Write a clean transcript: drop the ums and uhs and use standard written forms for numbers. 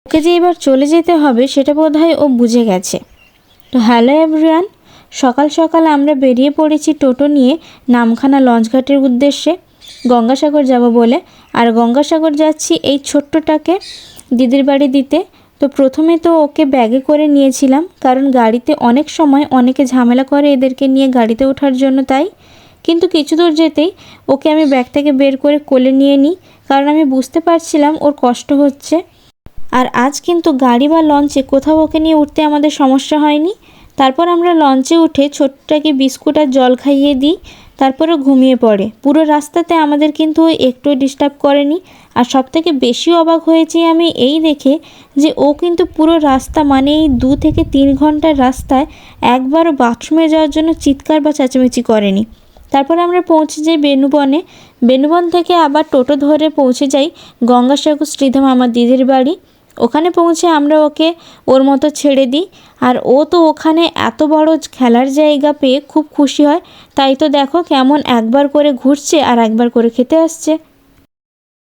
ওকে যে এবার চলে যেতে হবে সেটা বোধহয় ও বুঝে গেছে। তো হ্যালো এভরিওয়ান, সকাল সকাল আমরা বেরিয়ে পড়েছি টোটো নিয়ে নামখানা লঞ্চঘাটের উদ্দেশ্যে গঙ্গাসাগর যাব বলে। আর গঙ্গাসাগর যাচ্ছি এই ছোট্টটাকে দিদির বাড়ি দিতে। তো প্রথমে তো ওকে ব্যাগে করে নিয়েছিলাম, কারণ গাড়িতে অনেক সময় অনেকে ঝামেলা করে এদেরকে নিয়ে গাড়িতে ওঠার জন্য, তাই। কিন্তু কিছু দূর যেতেই ওকে আমি ব্যাগ থেকে বের করে কোলে নিয়ে নিই, কারণ আমি বুঝতে পারছিলাম ওর কষ্ট হচ্ছে। আর আজ কিন্তু গাড়ি বা লঞ্চে কোথাও ওকে নিয়ে উঠতে আমাদের সমস্যা হয়নি। তারপর আমরা লঞ্চে উঠে ছোট্টটাকে বিস্কুট আর জল খাইয়ে দিই, তারপরে ঘুমিয়ে পড়ে। পুরো রাস্তাতে আমাদের কিন্তু একটু ডিস্টার্ব করেনি। আর সবথেকে বেশি অবাক হয়েছি আমি এই দেখে যে ও কিন্তু পুরো রাস্তা, মানে এই 2 থেকে 3 ঘন্টার রাস্তায় একবারও বাথরুমে যাওয়ার জন্য চিৎকার বা চেঁচামেচি করেনি। তারপর আমরা পৌঁছে যাই বেনুবনে। বেনুবন থেকে আবার টোটো ধরে পৌঁছে যাই গঙ্গাসাগর শ্রীধাম আমার দিদির বাড়ি। ওখানে পৌঁছে আমরা ওকে ওর মতো ছেড়ে দিই। আর ও তো ওখানে এত বড় খেলার জায়গা পেয়ে খুব খুশি হয়। তাই তো দেখো কেমন একবার করে ঘুরছে আর একবার করে খেতে আসছে।